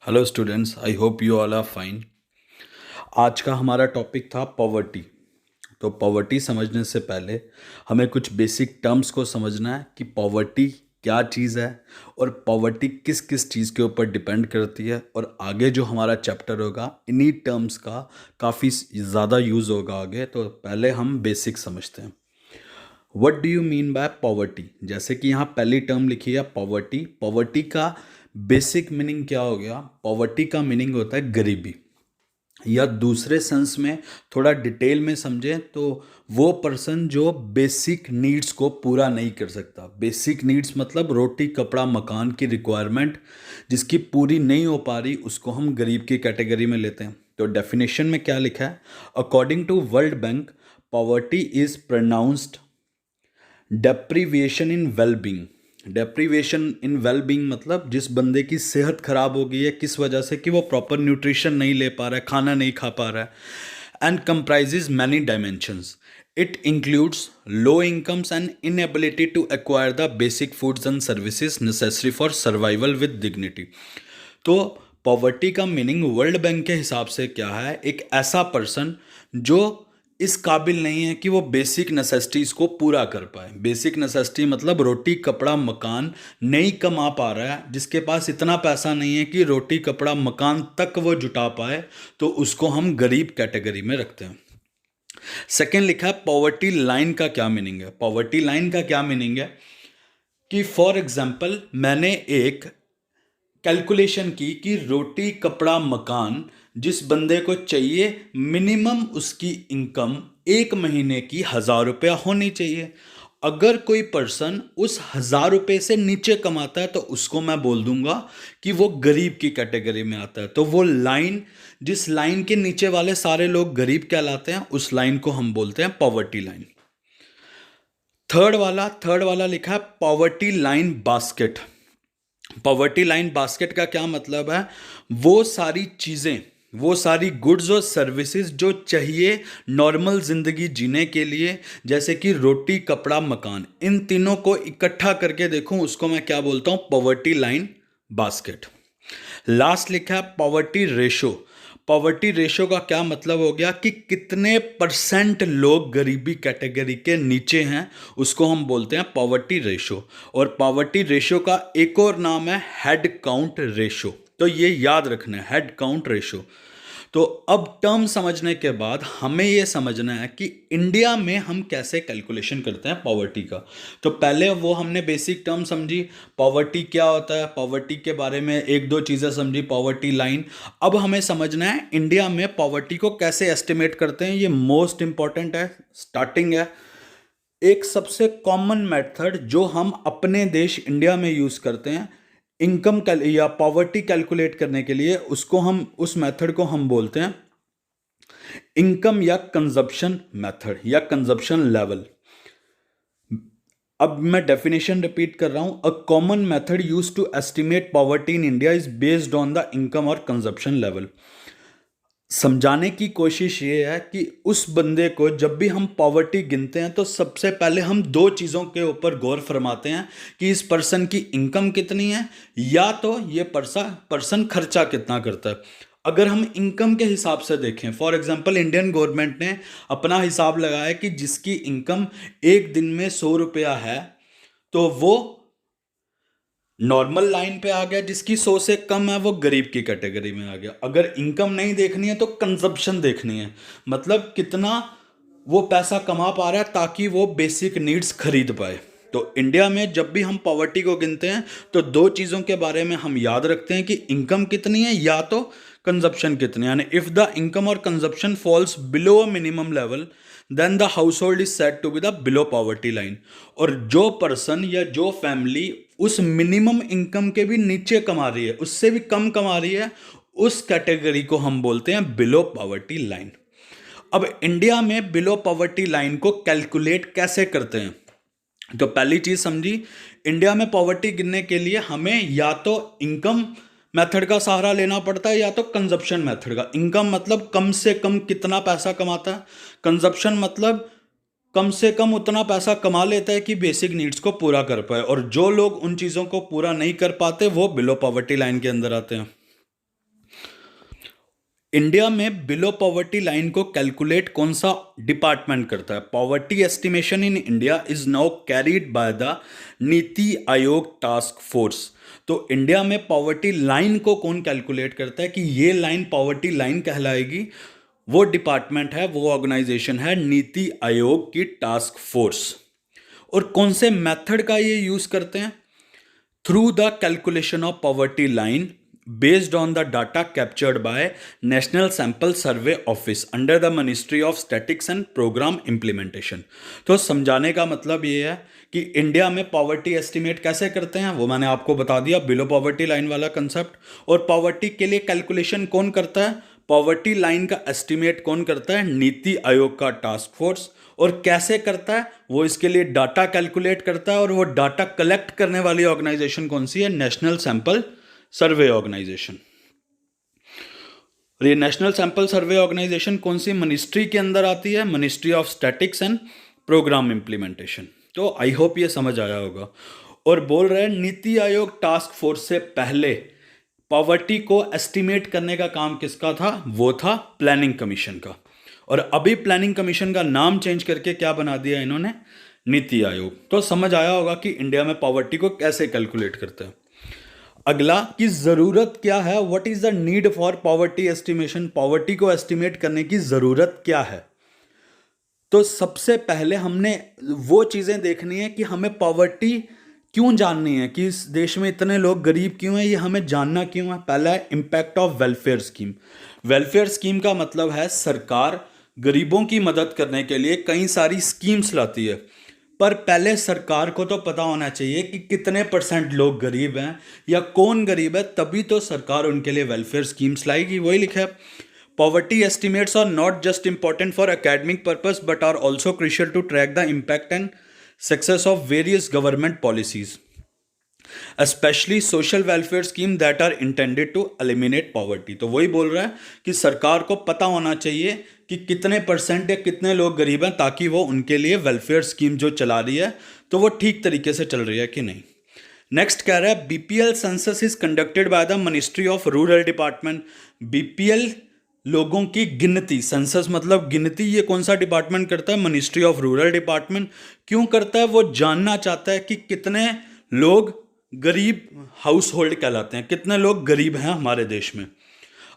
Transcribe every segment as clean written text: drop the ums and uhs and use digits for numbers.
Hello students, I hope you all are fine. आज का हमारा टॉपिक था पॉवर्टी। तो पॉवर्टी समझने से पहले हमें कुछ बेसिक टर्म्स को समझना है कि पॉवर्टी क्या चीज़ है और पॉवर्टी किस किस चीज़ के ऊपर डिपेंड करती है। और आगे जो हमारा चैप्टर होगा इन्हीं टर्म्स का काफ़ी ज़्यादा यूज़ होगा आगे। तो पहले हम बेसिक समझते हैं। What do you mean by poverty. जैसे कि यहाँ पहली टर्म लिखी है पॉवर्टी। पॉवर्टी का बेसिक मीनिंग क्या हो गया? पॉवर्टी का मीनिंग होता है गरीबी, या दूसरे सेंस में थोड़ा डिटेल में समझें तो वो पर्सन जो बेसिक नीड्स को पूरा नहीं कर सकता। बेसिक नीड्स मतलब रोटी कपड़ा मकान की रिक्वायरमेंट जिसकी पूरी नहीं हो पा रही, उसको हम गरीब की कैटेगरी में लेते हैं। तो डेफिनेशन में क्या लिखा है? According to World Bank, poverty is pronounced deprivation in wellbeing. Deprivation in wellbeing मतलब जिस बंदे की सेहत खराब हो गई है, किस वजह से कि वो प्रॉपर न्यूट्रिशन नहीं ले पा रहा है, खाना नहीं खा पा रहा है। And comprises many dimensions. It includes low incomes and inability to acquire the basic foods and services necessary for survival with dignity. तो पॉवर्टी का मीनिंग वर्ल्ड बैंक के हिसाब से क्या है? एक ऐसा पर्सन जो इस काबिल नहीं है कि वो बेसिक नेसेसिटीज़ को पूरा कर पाए। बेसिक नेसेसिटी मतलब रोटी कपड़ा मकान नहीं कमा पा रहा है, जिसके पास इतना पैसा नहीं है कि रोटी कपड़ा मकान तक वो जुटा पाए, तो उसको हम गरीब कैटेगरी में रखते हैं। सेकेंड लिखा है पॉवर्टी लाइन का क्या मीनिंग है? पॉवर्टी लाइन का क्या मीनिंग है कि फॉर एग्जाम्पल मैंने एक कैलकुलेशन की कि रोटी कपड़ा मकान जिस बंदे को चाहिए, मिनिमम उसकी इनकम एक महीने की 1,000 रुपया होनी चाहिए। अगर कोई पर्सन उस 1,000 रुपये से नीचे कमाता है तो उसको मैं बोल दूंगा कि वो गरीब की कैटेगरी में आता है। तो वो लाइन, जिस लाइन के नीचे वाले सारे लोग गरीब कहलाते हैं, उस लाइन को हम बोलते हैं पॉवर्टी लाइन। थर्ड वाला लिखा है poverty line basket. Poverty line basket का क्या मतलब है? वो सारी चीज़ें, वो सारी गुड्स और सर्विसेज जो चाहिए नॉर्मल ज़िंदगी जीने के लिए, जैसे कि रोटी कपड़ा मकान, इन तीनों को इकट्ठा करके देखूं, उसको मैं क्या बोलता हूं? Poverty line basket. लास्ट लिखा है पॉवर्टी रेशो। पॉवर्टी रेशो का क्या मतलब हो गया कि कितने परसेंट लोग गरीबी कैटेगरी के नीचे हैं, उसको हम बोलते हैं पॉवर्टी रेशो। और पॉवर्टी रेशो का एक और नाम है हेड काउंट रेशो। तो ये याद रखना है, हेड काउंट रेशो। तो अब टर्म समझने के बाद हमें यह समझना है कि इंडिया में हम कैसे कैलकुलेशन करते हैं पॉवर्टी का। तो पहले वो हमने बेसिक टर्म समझी, पॉवर्टी क्या होता है, पॉवर्टी के बारे में एक दो चीज़ें समझी, पॉवर्टी लाइन। अब हमें समझना है इंडिया में पॉवर्टी को कैसे एस्टिमेट करते हैं, ये मोस्ट इंपॉर्टेंट है, स्टार्टिंग है। एक सबसे कॉमन मेथड जो हम अपने देश इंडिया में यूज़ करते हैं इनकम या पॉवर्टी कैलकुलेट करने के लिए, उसको हम, उस मेथड को हम बोलते हैं इनकम या कंजप्शन मेथड या कंजप्शन लेवल। अब मैं डेफिनेशन रिपीट कर रहा हूं। A common method use to estimate poverty in India is based on the income और कंजप्शन लेवल। समझाने की कोशिश ये है कि उस बंदे को जब भी हम पॉवर्टी गिनते हैं तो सबसे पहले हम दो चीज़ों के ऊपर गौर फरमाते हैं कि इस पर्सन की इनकम कितनी है, या तो ये पर्सन खर्चा कितना करता है। अगर हम इनकम के हिसाब से देखें, फॉर एग्जांपल इंडियन गवर्नमेंट ने अपना हिसाब लगाया कि जिसकी इनकम एक दिन में 100 रुपया है तो वो नॉर्मल लाइन पे आ गया, जिसकी 100 से कम है वो गरीब की कैटेगरी में आ गया। अगर इनकम नहीं देखनी है तो कंजप्शन देखनी है, मतलब कितना वो पैसा कमा पा रहा है ताकि वो बेसिक नीड्स खरीद पाए। तो इंडिया में जब भी हम पॉवर्टी को गिनते हैं तो दो चीज़ों के बारे में हम याद रखते हैं कि इनकम कितनी है या तो कंजप्शन कितनी है। यानी इफ़ द इनकम और consumption falls below a minimum level then the household is said to be the below poverty line. और जो पर्सन या जो फैमिली उस मिनिमम इनकम के भी नीचे कमा रही है, उससे भी कम कमा रही है, उस कैटेगरी को हम बोलते हैं बिलो पॉवर्टी लाइन। अब इंडिया में बिलो पॉवर्टी लाइन को कैलकुलेट कैसे करते हैं? तो पहली चीज समझी, इंडिया में पॉवर्टी गिनने के लिए हमें या तो इनकम मेथड का सहारा लेना पड़ता है या तो कंजप्शन मेथड का। इनकम मतलब कम से कम कितना पैसा कमाता है, कंजप्शन मतलब कम से कम उतना पैसा कमा लेता है कि बेसिक नीड्स को पूरा कर पाए। और जो लोग उन चीज़ों को पूरा नहीं कर पाते वो बिलो पॉवर्टी लाइन के अंदर आते हैं। इंडिया में बिलो पॉवर्टी लाइन को कैलकुलेट कौन सा डिपार्टमेंट करता है? Poverty estimation in India is now carried by the NITI Aayog task force. तो इंडिया में पॉवर्टी लाइन को कौन कैलकुलेट करता है कि ये लाइन पॉवर्टी लाइन कहलाएगी? वो डिपार्टमेंट है, वो ऑर्गेनाइजेशन है नीति आयोग की टास्क फोर्स। और कौन से मेथड का ये यूज करते हैं? Through the calculation of poverty line based on the data captured by National Sample Survey Office under the Ministry of Statistics and Program Implementation। तो समझाने का मतलब ये है कि इंडिया में पॉवर्टी एस्टिमेट कैसे करते हैं, वो मैंने आपको बता दिया, बिलो पॉवर्टी लाइन वाला कंसेप्ट। और पॉवर्टी के लिए कैलकुलेशन कौन करता है? पॉवर्टी लाइन का एस्टिमेट कौन करता है? नीति आयोग का टास्क फोर्स। और कैसे करता है? वो इसके लिए डाटा कैलकुलेट करता है, और वो डाटा कलेक्ट करने वाली ऑर्गेनाइजेशन कौन सी है? National Sample Survey Organisation. और ये नेशनल सैंपल सर्वे ऑर्गेनाइजेशन कौन सी मिनिस्ट्री के अंदर आती है? Ministry of Statistics and Programme Implementation. तो आई होप ये समझ आया होगा। और बोल रहे हैं नीति आयोग टास्क फोर्स से पहले पॉवर्टी को एस्टिमेट करने का काम किसका था? वो था प्लानिंग कमीशन का। और अभी प्लानिंग कमीशन का नाम चेंज करके क्या बना दिया इन्होंने? नीति आयोग। तो समझ आया होगा कि इंडिया में पॉवर्टी को कैसे कैलकुलेट करते हैं। अगला कि जरूरत क्या है? What is the need for poverty estimation? Poverty को एस्टिमेट करने की जरूरत क्या है? तो सबसे पहले हमने वो चीजें देखनी है कि हमें पॉवर्टी क्यों जाननी है, कि इस देश में इतने लोग गरीब क्यों हैं, ये हमें जानना क्यों है। पहला है impact of welfare scheme. Welfare scheme का मतलब है सरकार गरीबों की मदद करने के लिए कई सारी स्कीम्स लाती है। पर पहले सरकार को तो पता होना चाहिए कि कितने % लोग गरीब हैं या कौन गरीब है, तभी तो सरकार उनके लिए वेलफेयर स्कीम्स लाएगी। वही लिखा है, poverty estimates are not just important for academic purpose but are also crucial to track the impact and success of various government policies, specially social welfare scheme that are intended to eliminate poverty. तो वही बोल रहा है कि सरकार को पता होना चाहिए कि कितने % या कितने लोग गरीब हैं, ताकि वो उनके लिए वेलफेयर स्कीम जो चला रही है तो वो ठीक तरीके से चल रही है कि नहीं। नेक्स्ट कह रहा है BPL census is conducted by the ministry of rural department. BPL लोगों की गिनती, सेंसस मतलब गिनती, ये कौन सा डिपार्टमेंट करता है? Ministry of rural department. क्यों करता है? वो जानना चाहता है कि कितने लोग गरीब हाउस होल्ड कहलाते हैं, कितने लोग गरीब हैं हमारे देश में।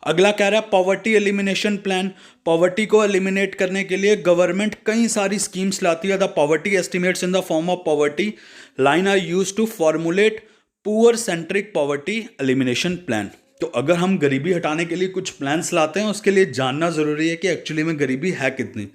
अगला कह रहा है पॉवर्टी एलिमिनेशन प्लान। पॉवर्टी को एलिमिनेट करने के लिए गवर्नमेंट कई सारी स्कीम्स लाती है। The poverty estimates in the form of poverty line are used to formulate poor centric poverty elimination plan. तो अगर हम गरीबी हटाने के लिए कुछ प्लान्स लाते हैं, उसके लिए जानना जरूरी है कि एक्चुअली में गरीबी है कितनी।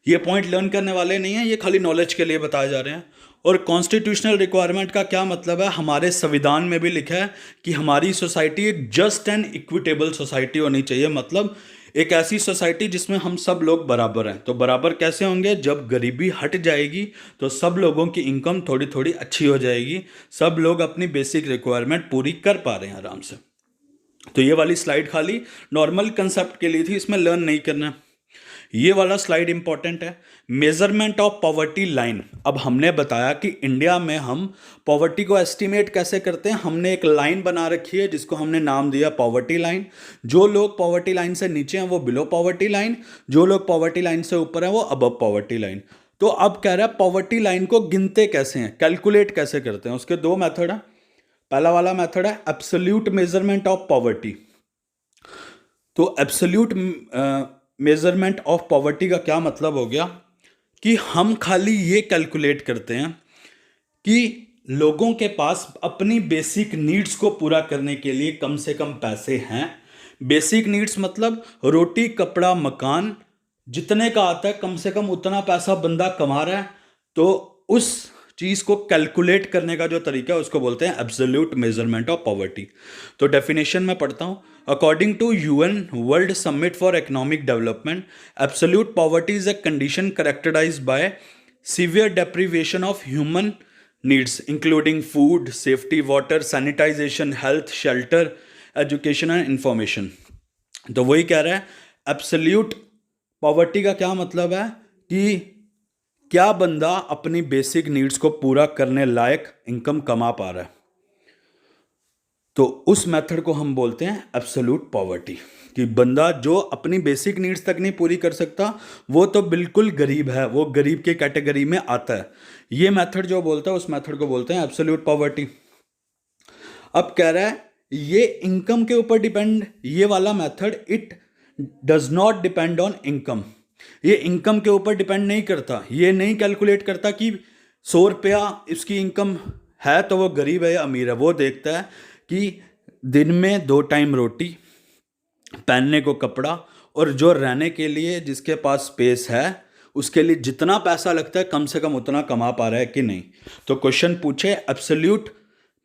ये पॉइंट लर्न करने वाले नहीं है, ये खाली नॉलेज के लिए बताए जा रहे हैं। और कॉन्स्टिट्यूशनल रिक्वायरमेंट का क्या मतलब है? हमारे संविधान में भी लिखा है कि हमारी सोसाइटी एक जस्ट एंड इक्विटेबल सोसाइटी होनी चाहिए। मतलब एक ऐसी सोसाइटी जिसमें हम सब लोग बराबर हैं। तो बराबर कैसे होंगे? जब गरीबी हट जाएगी तो सब लोगों की इनकम थोड़ी थोड़ी अच्छी हो जाएगी, सब लोग अपनी बेसिक रिक्वायरमेंट पूरी कर पा रहे हैं आराम से। तो ये वाली स्लाइड खाली नॉर्मल कंसेप्ट के लिए थी, इसमें लर्न नहीं करना। ये वाला स्लाइड इंपॉर्टेंट है, मेजरमेंट ऑफ पॉवर्टी लाइन। अब हमने बताया कि इंडिया में हम पॉवर्टी को एस्टिमेट कैसे करते हैं। हमने एक लाइन बना रखी है जिसको हमने नाम दिया पॉवर्टी लाइन। जो लोग पॉवर्टी लाइन से नीचे हैं वो बिलो पॉवर्टी लाइन, जो लोग पॉवर्टी लाइन से ऊपर हैं वो अबव पॉवर्टी लाइन। तो अब कह रहा है पॉवर्टी लाइन को गिनते कैसे हैं, कैलकुलेट कैसे करते हैं। उसके दो मेथड है। पहला वाला मेथड है एब्सोल्यूट मेजरमेंट ऑफ पॉवर्टी। तो एब्सोल्यूट मेजरमेंट ऑफ पॉवर्टी का क्या मतलब हो गया कि हम खाली ये कैलकुलेट करते हैं कि लोगों के पास अपनी बेसिक नीड्स को पूरा करने के लिए कम से कम पैसे हैं। बेसिक नीड्स मतलब रोटी कपड़ा मकान, जितने का आता है कम से कम उतना पैसा बंदा कमा रहा है, तो उस चीज को कैलकुलेट करने का जो तरीका है उसको बोलते हैं एब्सोल्यूट मेजरमेंट ऑफ पॉवर्टी। तो डेफिनेशन में पढ़ता हूं, according to UN world summit for economic development, absolute poverty is a condition characterised by severe deprivation of human needs including food, safety, water, sanitisation, health, shelter, education and information. तो वही कह रहा है absolute poverty का क्या मतलब है कि क्या बंदा अपनी बेसिक नीड्स को पूरा करने लायक इनकम कमा पा रहा है। तो उस मेथड को हम बोलते हैं एब्सोल्यूट पॉवर्टी, कि बंदा जो अपनी बेसिक नीड्स तक नहीं पूरी कर सकता वो तो बिल्कुल गरीब है, वो गरीब के कैटेगरी में आता है। ये मेथड जो बोलता है उस मेथड को बोलते हैं एब्सोल्यूट पॉवर्टी। अब कह रहा है ये इनकम के ऊपर डिपेंड, ये वाला method it does not depend on income. ये इनकम के ऊपर डिपेंड नहीं करता, ये नहीं कैलकुलेट करता कि 100 रुपया इसकी इनकम है तो वो गरीब है या अमीर है। वो देखता है कि दिन में 2 टाइम रोटी, पहनने को कपड़ा, और जो रहने के लिए जिसके पास स्पेस है उसके लिए जितना पैसा लगता है कम से कम उतना कमा पा रहा है कि नहीं। तो क्वेश्चन पूछे एब्सोल्यूट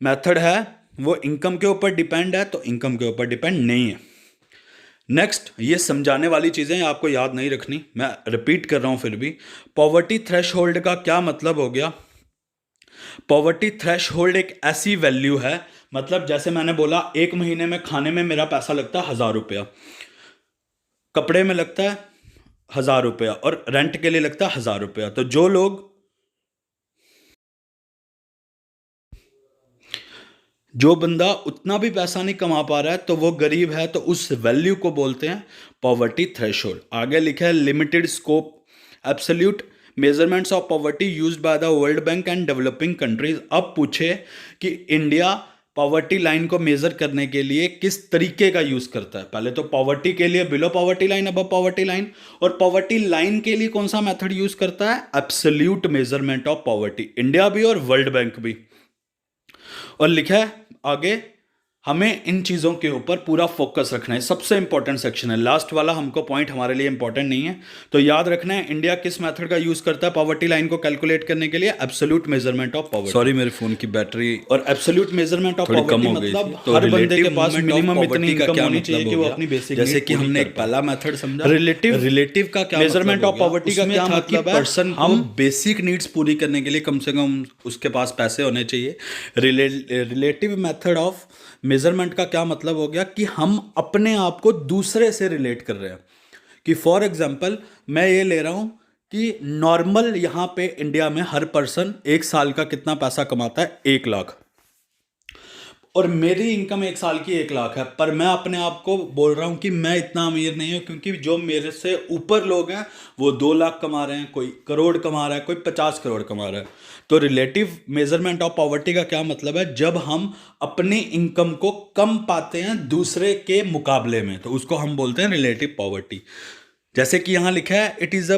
मेथड है वो इनकम के ऊपर डिपेंड है तो इनकम के ऊपर डिपेंड नहीं है। नेक्स्ट, ये समझाने वाली चीज़ें आपको याद नहीं रखनी, मैं रिपीट कर रहा हूँ फिर भी। पॉवर्टी थ्रेशहोल्ड का क्या मतलब हो गया? पॉवर्टी थ्रेशहोल्ड एक ऐसी वैल्यू है, मतलब जैसे मैंने बोला 1 महीने में खाने में मेरा पैसा लगता है 1000 रुपया, कपड़े में लगता है 1000 रुपया और रेंट के लिए लगता है 1000 रुपया। तो जो बंदा उतना भी पैसा नहीं कमा पा रहा है तो वो गरीब है, तो उस वैल्यू को बोलते हैं पॉवर्टी थ्रेशहोल्ड। आगे लिखा है limited scope absolute measurements of poverty used by the world bank and developing countries. अब पूछे कि इंडिया पॉवर्टी लाइन को मेजर करने के लिए किस तरीके का यूज करता है। पहले तो पॉवर्टी के लिए below poverty line, above poverty line, और पॉवर्टी लाइन के लिए कौन सा मेथड यूज करता है? Absolute measurement of poverty, India भी और वर्ल्ड बैंक भी। और लिखा है आगे हमें इन चीज़ों के ऊपर पूरा फोकस रखना है, सबसे इंपॉर्टेंट सेक्शन है। लास्ट वाला हमको पॉइंट हमारे लिए इंपॉर्टेंट नहीं है, तो याद रखना है इंडिया किस मेथड का यूज करता है पॉवर्टी लाइन को कैलकुलेट करने के लिए? Absolute measurement of poverty. Sorry मेरे फोन की बैटरी और एब्सोल्यूट मेजरमेंट ऑफ थोड़ी कम पॉवर्टी हो गई मतलब थी। तो हर बंदे के relative pass movement of minimum इतनी poverty का इनकम क्या होनी मतलब चाहिए कि हो वो गया? अपनी बेसिक जैसे कि हमने एक पहला मेथड समझा रिलेटिव का क्या मेजरमेंट ऑफ पॉवर्टी का क्या मतलब है? पर्सन को बेसिक नीड्स पूरी करने के लिए कम से कम उसके पास पैसे होने चाहिए। रिलेटिव मेथड ऑफ मेजरमेंट का क्या मतलब हो गया कि हम अपने आप को दूसरे से रिलेट कर रहे हैं। कि फॉर एग्जांपल मैं ये ले रहा हूं कि नॉर्मल यहां पे इंडिया में हर पर्सन 1 साल का कितना पैसा कमाता है? 1 लाख, और मेरी इनकम 1 साल की 1 लाख है, पर मैं अपने आप को बोल रहा हूं कि मैं इतना अमीर नहीं हूं, क्योंकि जो मेरे से ऊपर लोग हैं वो 2 लाख कमा रहे हैं, कोई करोड़ कमा रहा है, कोई 50 करोड़ कमा रहा है। तो रिलेटिव मेजरमेंट ऑफ पॉवर्टी का क्या मतलब है? जब हम अपनी इनकम को कम पाते हैं दूसरे के मुकाबले में, तो उसको हम बोलते हैं रिलेटिव पॉवर्टी। जैसे कि यहां लिखा है it is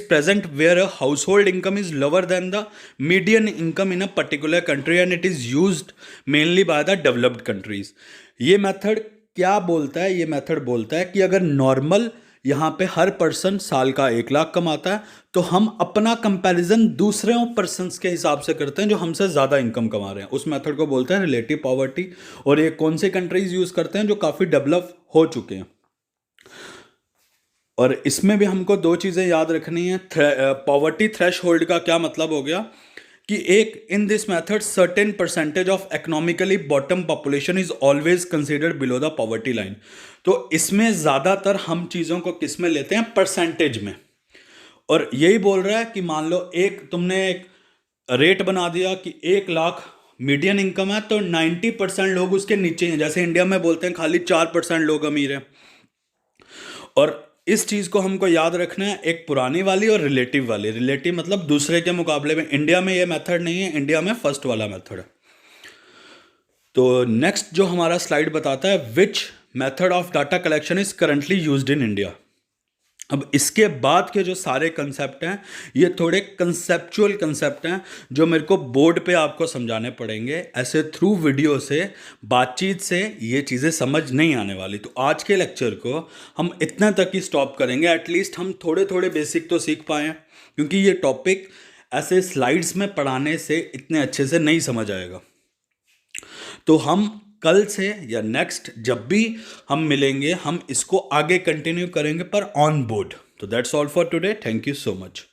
present where a household income is lower than the median income in a particular country and it is used mainly by the developed countries। ये मेथड क्या बोलता है? ये मेथड बोलता है कि अगर नॉर्मल यहाँ पे हर पर्सन साल का 1 लाख कमाता है तो हम अपना कंपैरिजन दूसरे पर्सन्स के हिसाब से करते हैं जो हमसे ज़्यादा इनकम कमा रहे हैं। उस मेथड को बोलते हैं रिलेटिव पॉवर्टी। और ये कौन से कंट्रीज यूज़ करते हैं? जो काफ़ी डेवलप हो चुके हैं। और इसमें भी हमको 2 चीज़ें याद रखनी है। पॉवर्टी थ्रेशहोल्ड का क्या मतलब हो गया कि एक in this method certain percentage of economically bottom population is always considered below the poverty line. तो इसमें ज़्यादातर हम चीज़ों को किस में लेते हैं? परसेंटेज में। और यही बोल रहा है कि मान लो तुमने एक रेट बना दिया कि 1 लाख मीडियन इनकम है तो 90% लोग उसके नीचे हैं। जैसे इंडिया में बोलते हैं खाली 4% लोग अमीर हैं। और इस चीज़ को हमको याद रखना है, एक पुरानी वाली और रिलेटिव वाली। रिलेटिव मतलब दूसरे के मुकाबले में। इंडिया में ये मेथड नहीं है, इंडिया में फर्स्ट वाला मेथड है। तो नेक्स्ट जो हमारा स्लाइड बताता है which method of data collection is currently used in India. अब इसके बाद के जो सारे कंसेप्ट हैं ये थोड़े कंसेप्चुअल कंसेप्ट हैं जो मेरे को बोर्ड पे आपको समझाने पड़ेंगे। ऐसे थ्रू वीडियो से, बातचीत से ये चीज़ें समझ नहीं आने वाली। तो आज के लेक्चर को हम इतना तक ही स्टॉप करेंगे। एटलीस्ट हम थोड़े थोड़े बेसिक तो सीख पाएँ, क्योंकि ये टॉपिक ऐसे स्लाइड्स में पढ़ाने से इतने अच्छे से नहीं समझ आएगा। तो हम कल से या नेक्स्ट जब भी हम मिलेंगे हम इसको आगे कंटिन्यू करेंगे पर ऑन बोर्ड। तो that's all for today. Thank you so much.